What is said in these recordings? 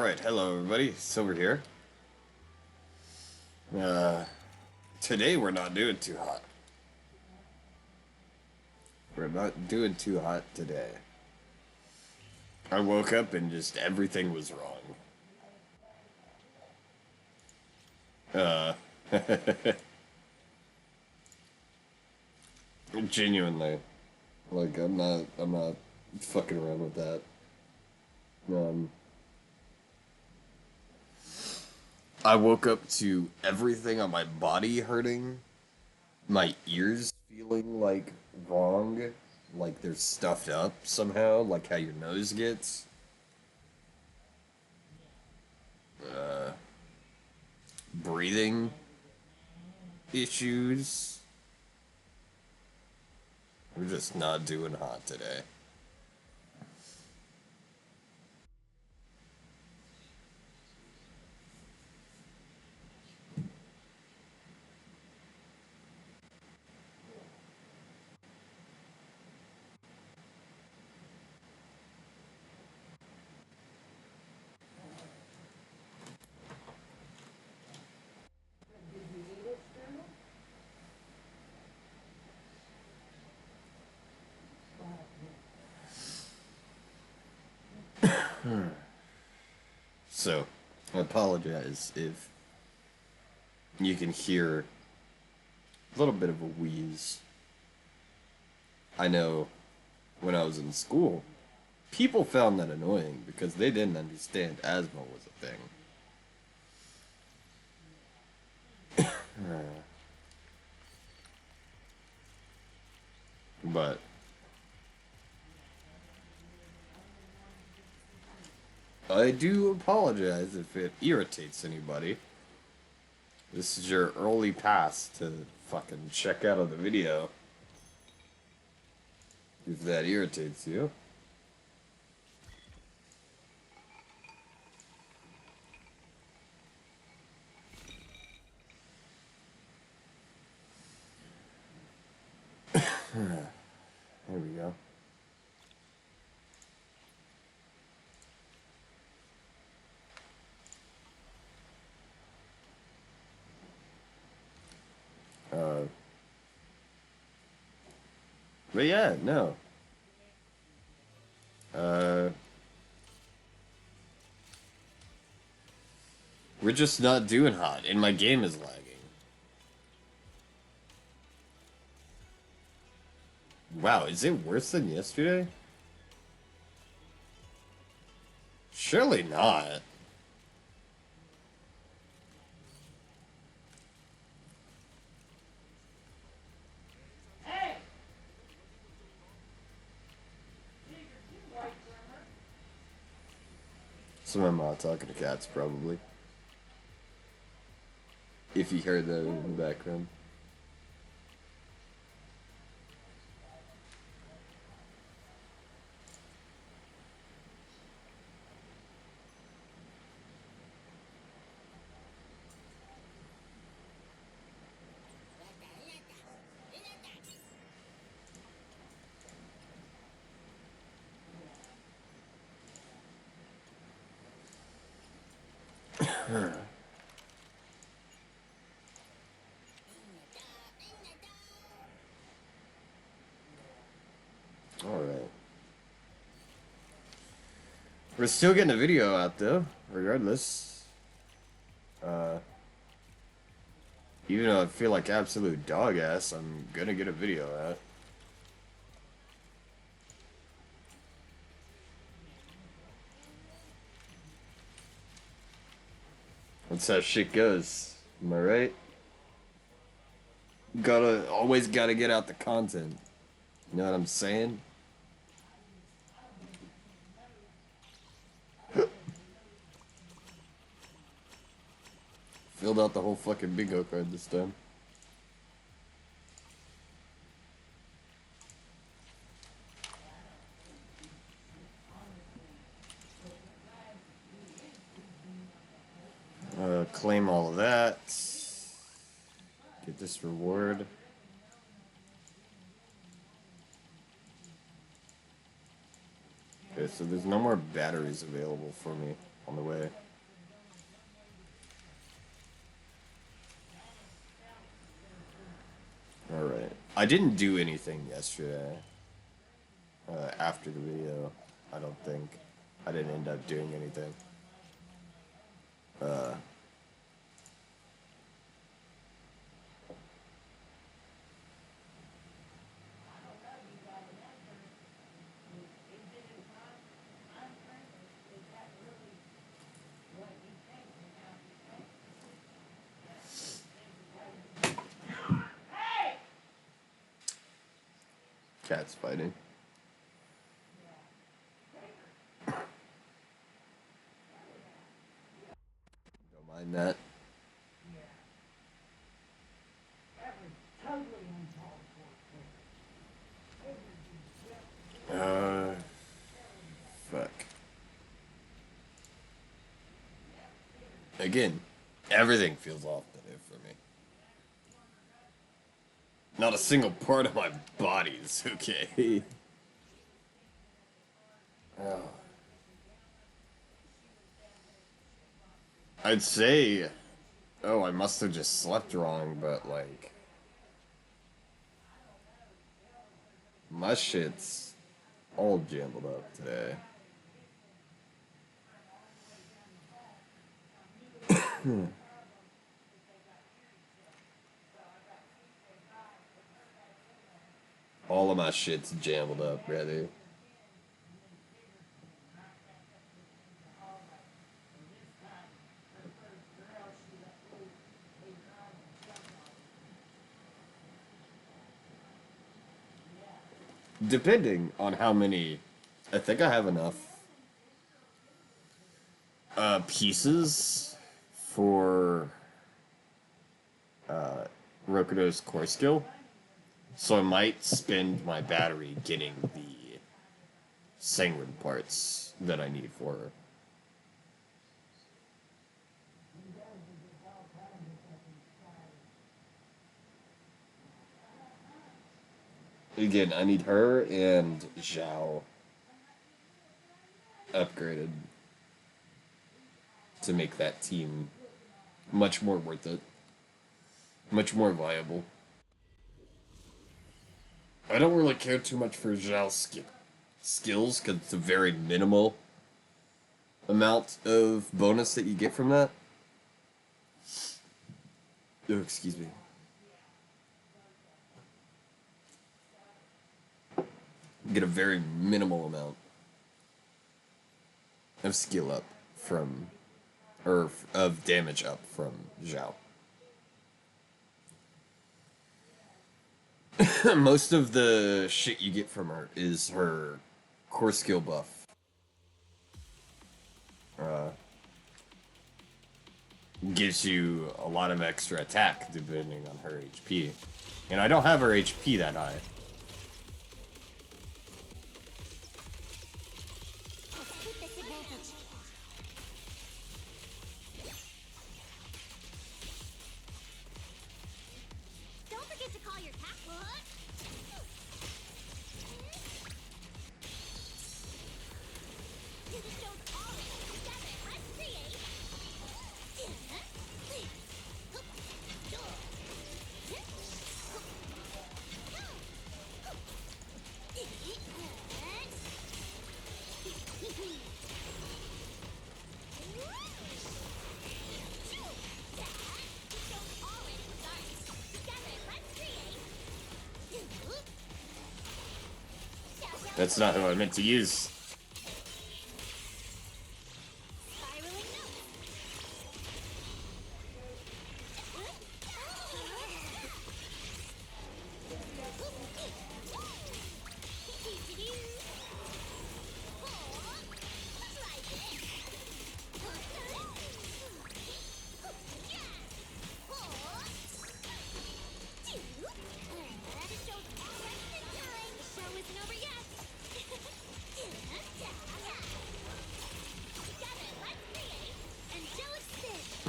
Alright, hello everybody, Silver here. Uh, Today we're not doing too hot. We're not doing too hot today. I woke up and just everything was wrong. Uh, Genuinely. Like, I'm not fucking around with that. Um, I woke up to everything on my body hurting, my ears feeling like wrong, like they're stuffed up somehow, like how your nose gets. Uh, Breathing issues. We're just not doing hot today. So, I apologize if you can hear a little bit of a wheeze. I know when I was in school, people found that annoying because they didn't understand asthma was a thing. But I do apologize if it irritates anybody. This is your early pass to fucking check out of the video. If that irritates you. There we go. Uh, but yeah, no. Uh, we're just not doing hot, and my game is lagging. Wow, is it worse than yesterday? Surely not. Some of my talking to cats, probably. If you heard that in the background. Alright. We're still getting a video out, though, regardless. Even though I feel like absolute dog ass, I'm gonna get a video out. That's how shit goes. Am I right? Always gotta get out the content. You know what I'm saying? Filled out the whole fucking bingo card this time. Claim all of that. Get this reward. Okay, so there's no more batteries available for me. on the way. Alright. I didn't do anything yesterday. After the video, I don't think. I didn't end up doing anything. Cats fighting. Don't mind that. Fuck. Again, everything feels off today for me. Not a single part of my body is okay. Oh. I'd say, oh, I must have just slept wrong, but like, my shit's all jumbled up today. All of my shit's jumbled up, brother. Depending on how many, I think I have enough pieces for Rokudo's core skill. So I might spend my battery getting the sanguine parts that I need for her. Again, I need her and Zhao upgraded to make that team much more worth it. Much more viable. I don't really care too much for Zhao's skills, because it's a very minimal amount of bonus that you get from that. Oh, excuse me. You get a very minimal amount of skill up from, or of damage up from Zhao. Most of the shit you get from her is her core skill buff. Gives you a lot of extra attack depending on her HP. And I don't have her HP that high. That's not who I meant to use.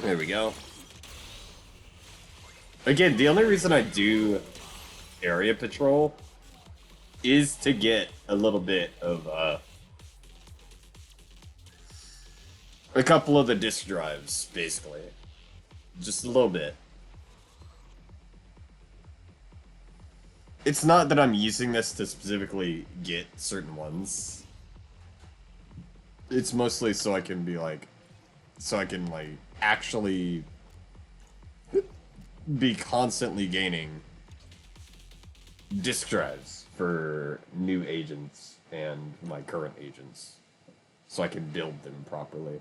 There we go. Again, the only reason I do area patrol is to get a little bit of A couple of the disk drives, basically. Just a little bit. It's not that I'm using this to specifically get certain ones. It's mostly so I can be like, so I can like actually be constantly gaining disk drives for new agents and my current agents, so I can build them properly.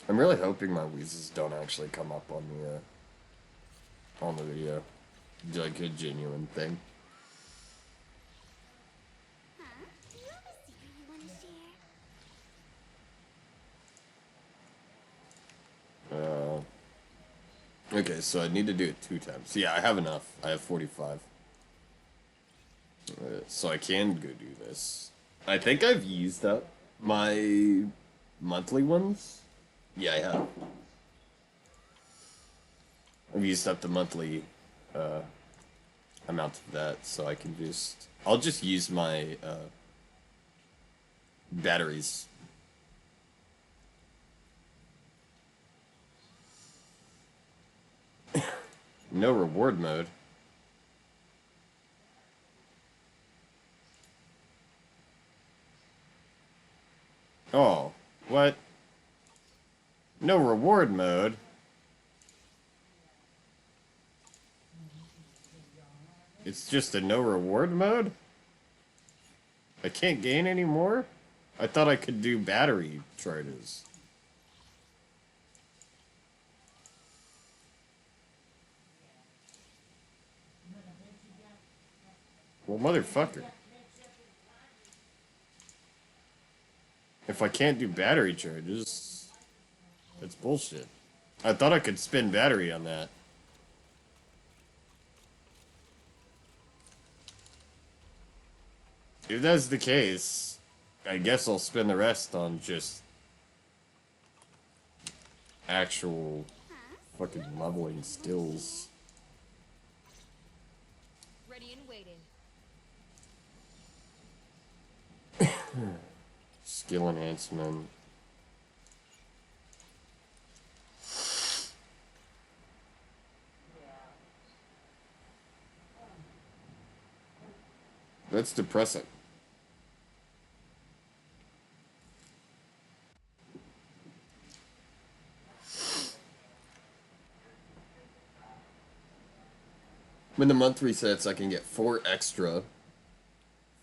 I'm really hoping my wheezes don't actually come up on the video, like a genuine thing. Huh? Do you have a secret you want to share? Okay, so I need to do it 2 times. Yeah, I have enough. I have 45. So I can go do this. I think I've used up my monthly ones. Yeah, I have. I've used up the monthly amount of that, so I can just... I'll just use my batteries. No reward mode. Oh, what? No reward mode? It's just a no reward mode? I can't gain any more? I thought I could do battery charges. Well, motherfucker. If I can't do battery charges, that's bullshit. I thought I could spend battery on that. If that's the case, I guess I'll spend the rest on just actual fucking leveling skills. Ready and waiting. Skill enhancement. That's depressing. When the month resets, I can get 4 extra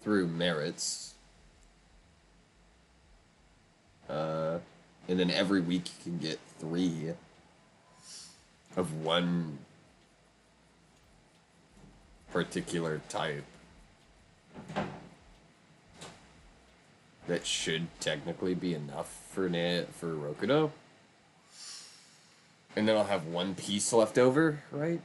through merits. And then every week you can get 3 of one particular type. That should technically be enough for Rokudo. And then I'll have 1 piece left over, right?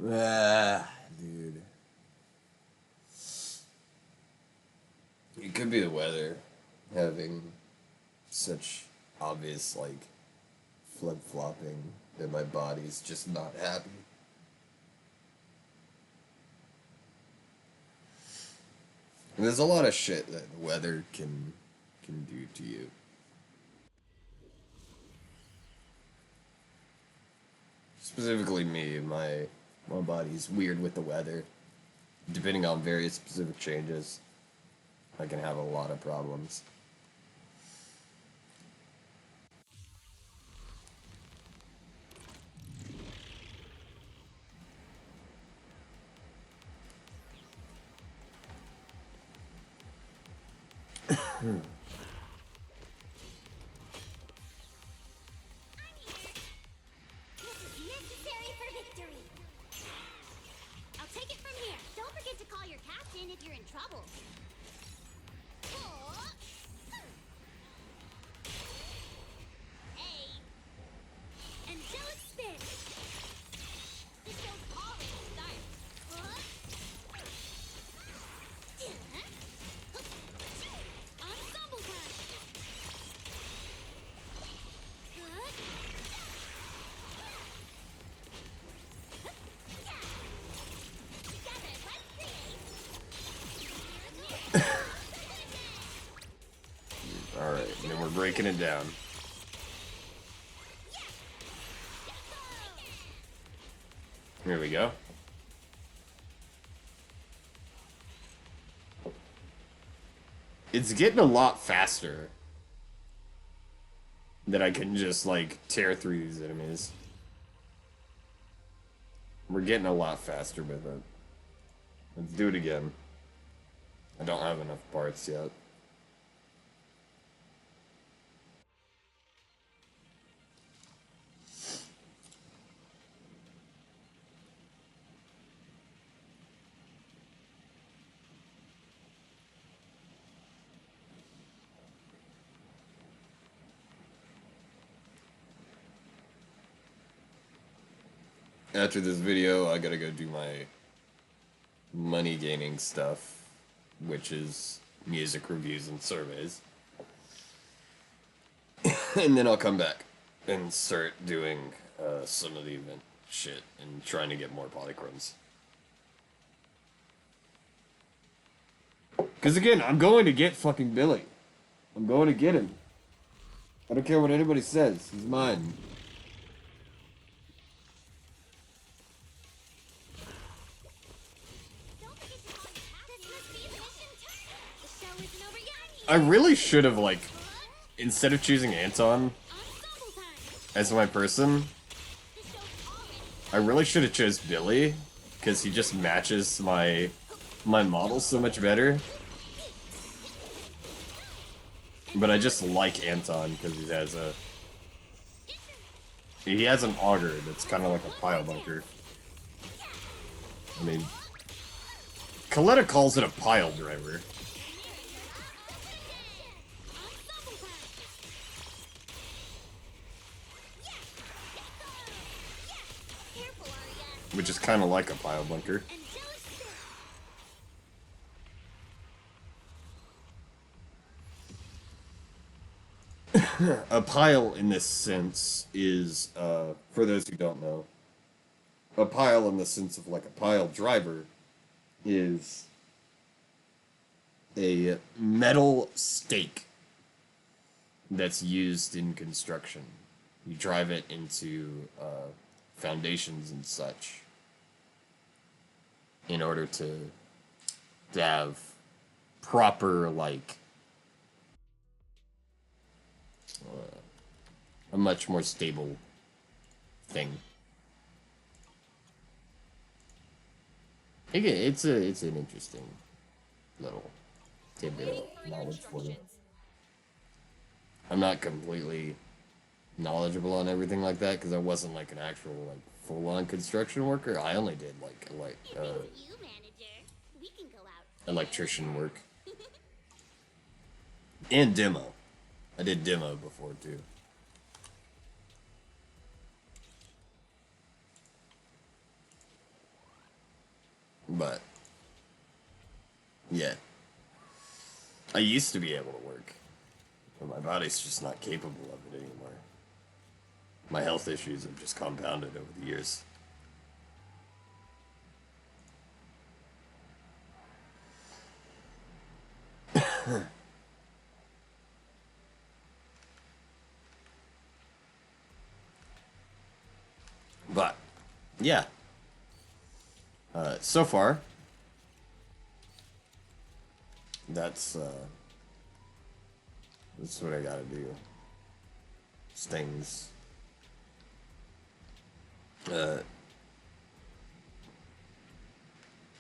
Yeah. Dude. It could be the weather having such obvious, like, flip-flopping that my body's just not happy. And there's a lot of shit that the weather can do to you. Specifically me, My body's weird with the weather. Depending on various specific changes, I can have a lot of problems. Necessary for victory. I'll take it from here. Don't forget to call your captain if you're in trouble. Hey. Angelic spin. The show's already started. Ensemble time. Alright, and then we're breaking it down. Here we go. It's getting a lot faster that I can just, like, tear through these enemies. We're getting a lot faster with it. Let's do it again. I don't have enough parts yet. After this video, I gotta go do my money gaining stuff, which is music reviews and surveys. And then I'll come back and start doing some of the event shit and trying to get more polychromes. Because again, I'm going to get fucking Billy. I'm going to get him. I don't care what anybody says. He's mine. I really should have, like, instead of choosing Anton as my person, I really should have chose Billy, because he just matches my model so much better. But I just like Anton, because he has an auger that's kind of like a pile bunker. I mean, Coletta calls it a pile driver. Which is kind of like a pile bunker. A pile, in this sense, is, for those who don't know, a pile in the sense of like a pile driver is a metal stake that's used in construction. You drive it into foundations and such in order to have proper, like, a much more stable thing. Again, it's an interesting little tidbit of knowledge for you. I'm not completely knowledgeable on everything like that because I wasn't like an actual like full-on construction worker. I only did like electrician work and demo. I did demo before too. But yeah, I used to be able to work, but my body's just not capable of it anymore. My health issues have just compounded over the years. But yeah, So far, that's what I gotta do. Stings.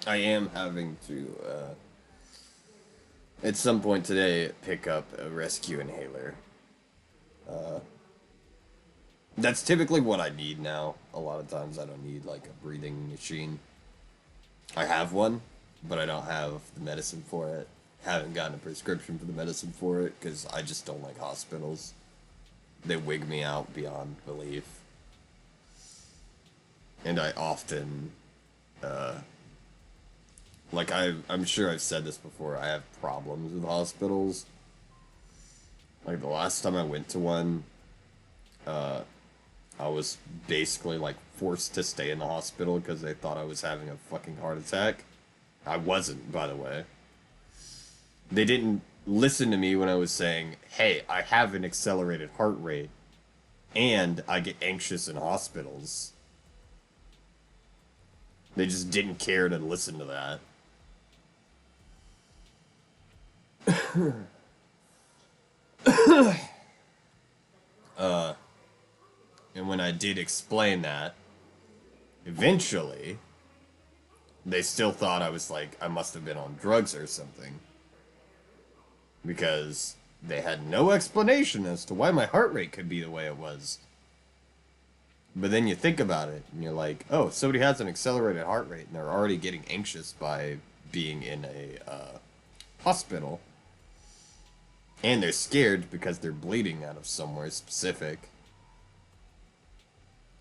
I am having to, at some point today, pick up a rescue inhaler. That's typically what I need now. A lot of times I don't need, like, a breathing machine. I have one, but I don't have the medicine for it. Haven't gotten a prescription for the medicine for it, because I just don't like hospitals. They wig me out beyond belief. And I often, like, I'm sure I've said this before, I have problems with hospitals. Like, the last time I went to one, I was basically, like, forced to stay in the hospital because they thought I was having a fucking heart attack. I wasn't, by the way. They didn't listen to me when I was saying, hey, I have an accelerated heart rate, and I get anxious in hospitals. They just didn't care to listen to that. And when I did explain that, eventually, they still thought I was like, I must have been on drugs or something. Because they had no explanation as to why my heart rate could be the way it was. But then you think about it, and you're like, oh, somebody has an accelerated heart rate, and they're already getting anxious by being in a hospital. And they're scared because they're bleeding out of somewhere specific.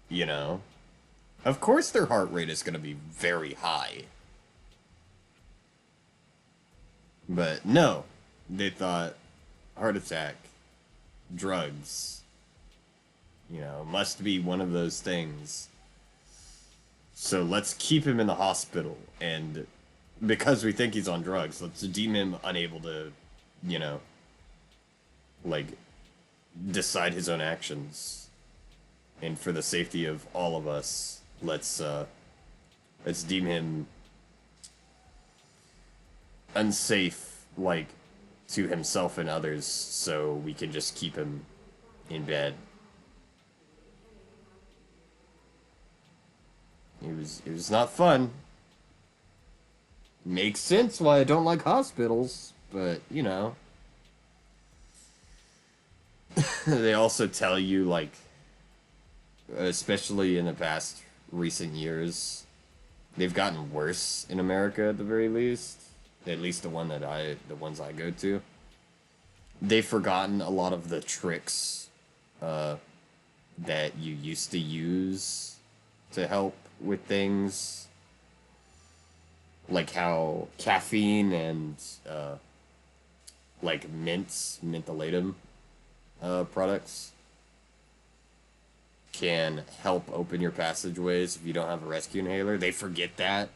You know? Of course their heart rate is going to be very high. But no, they thought heart attack, drugs, you know, must be one of those things. So let's keep him in the hospital, and because we think he's on drugs, let's deem him unable to, you know, like, decide his own actions. And for the safety of all of us, let's deem him unsafe, like, to himself and others, so we can just keep him in bed. It was not fun. Makes sense why I don't like hospitals, but, you know. They also tell you, like, especially in the past recent years, they've gotten worse in America at the very least. At least the ones I go to. They've forgotten a lot of the tricks that you used to use to help with things. Like how caffeine and like mentholatum products can help open your passageways if you don't have a rescue inhaler. They forget that.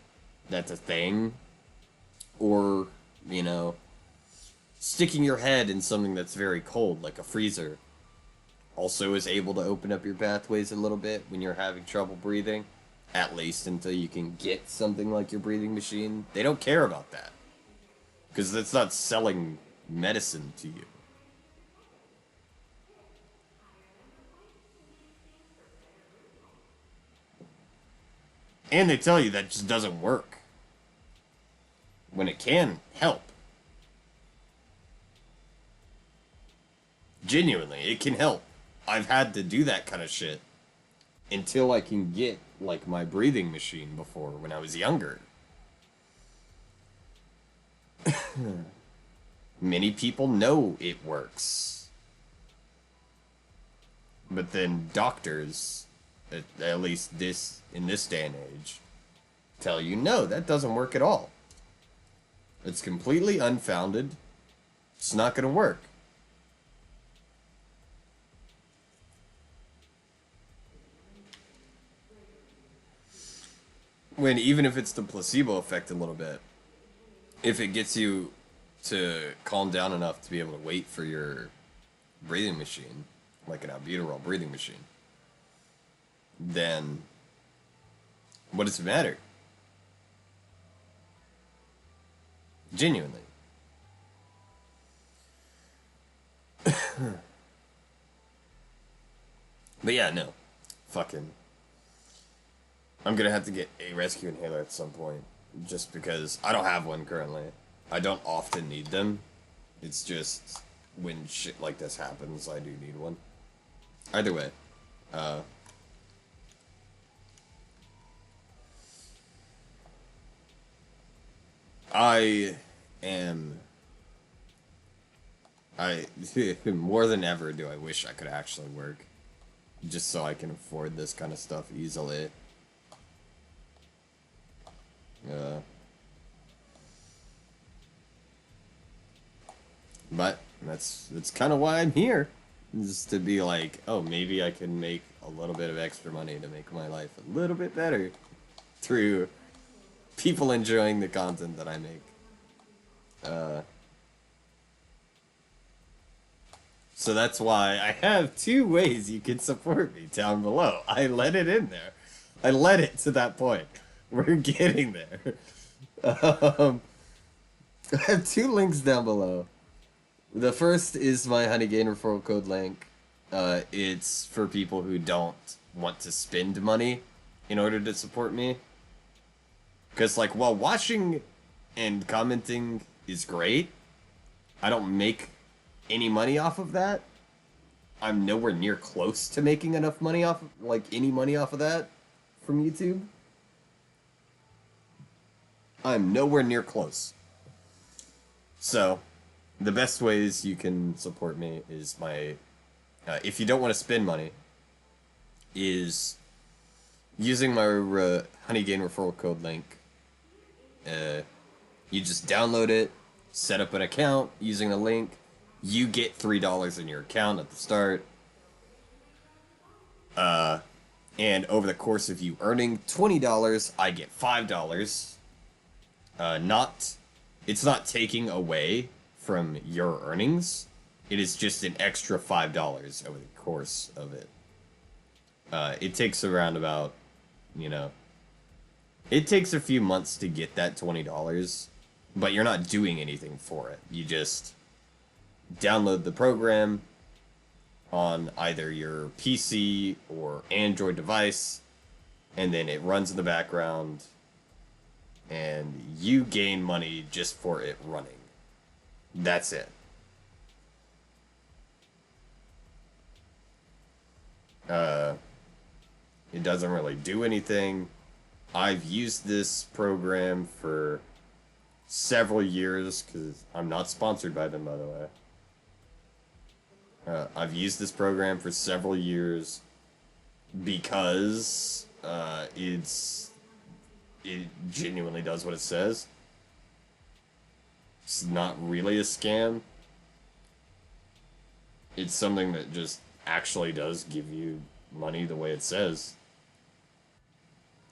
That's a thing. Or, you know, sticking your head in something that's very cold, like a freezer, also is able to open up your pathways a little bit when you're having trouble breathing. At least until you can get something like your breathing machine. They don't care about that. Because it's not selling medicine to you. And they tell you that just doesn't work. When it can help. Genuinely, it can help. I've had to do that kind of shit until I can get, like, my breathing machine before when I was younger. Many people know it works. But then doctors, at least in this day and age, tell you, no, that doesn't work at all. It's completely unfounded. It's not going to work. When even if it's the placebo effect a little bit, if it gets you to calm down enough to be able to wait for your breathing machine, like an albuterol breathing machine, then what does it matter? Genuinely. But yeah, no. Fucking. I'm gonna have to get a rescue inhaler at some point. Just because I don't have one currently. I don't often need them. It's just when shit like this happens, I do need one. Either way. Uh. I am. I. More than ever do I wish I could actually work. Just so I can afford this kind of stuff easily. But that's kind of why I'm here, just to be like, oh, maybe I can make a little bit of extra money to make my life a little bit better through people enjoying the content that I make. So that's why I have 2 ways you can support me down below. I let it in there. I led it to that point. We're getting there. I have 2 links down below. The first is my Honeygain referral code link. It's for people who don't want to spend money in order to support me. Because, like, while watching and commenting is great, I don't make any money off of that. I'm nowhere near close to making enough money off, like, any money off of that from YouTube. I'm nowhere near close. So, the best ways you can support me is my, if you don't want to spend money, is using my Honeygain referral code link. You just download it, set up an account using the link. You get $3 in your account at the start. And over the course of you earning $20, I get $5. It's not taking away from your earnings. It is just an extra $5 over the course of it. It takes around about, it takes a few months to get that $20, but you're not doing anything for it. You just download the program on either your PC or Android device, and then it runs in the background, and you gain money just for it running. That's it. It doesn't really do anything. I've used this program for several years, because I'm not sponsored by them, by the way. I've used this program for several years because it genuinely does what it says. It's not really a scam. It's something that just actually does give you money the way it says.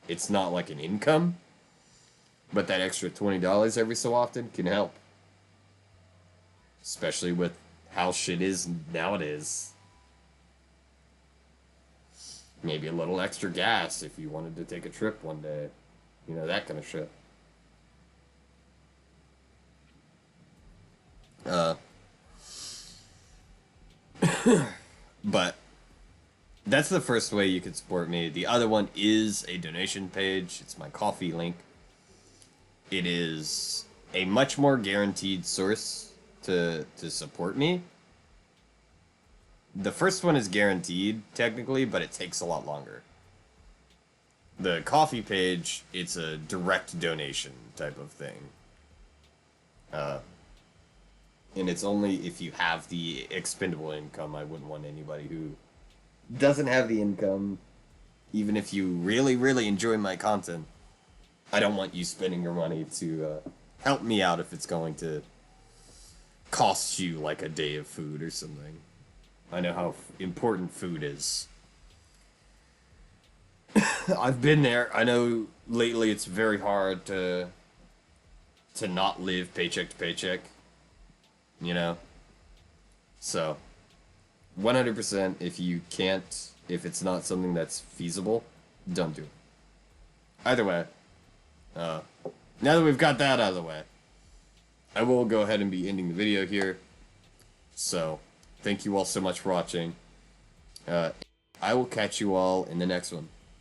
It's not like an income, but that extra $20 every so often can help. Especially with how shit is nowadays. Maybe a little extra gas if you wanted to take a trip one day. That kind of shit. But that's the first way you can support me. The other one is a donation page. It's my Ko-fi link. It is a much more guaranteed source to support me. The first one is guaranteed, technically, but it takes a lot longer. The Ko-fi page, it's a direct donation type of thing. And it's only if you have the expendable income. I wouldn't want anybody who doesn't have the income, even if you really, really enjoy my content. I don't want you spending your money to help me out if it's going to cost you like a day of food or something. I know how important food is. I've been there. I know lately it's very hard to not live paycheck to paycheck. So 100%, if it's not something that's feasible, don't do it. Either way, now that we've got that out of the way, I will go ahead and be ending the video here. So, thank you all so much for watching. I will catch you all in the next one.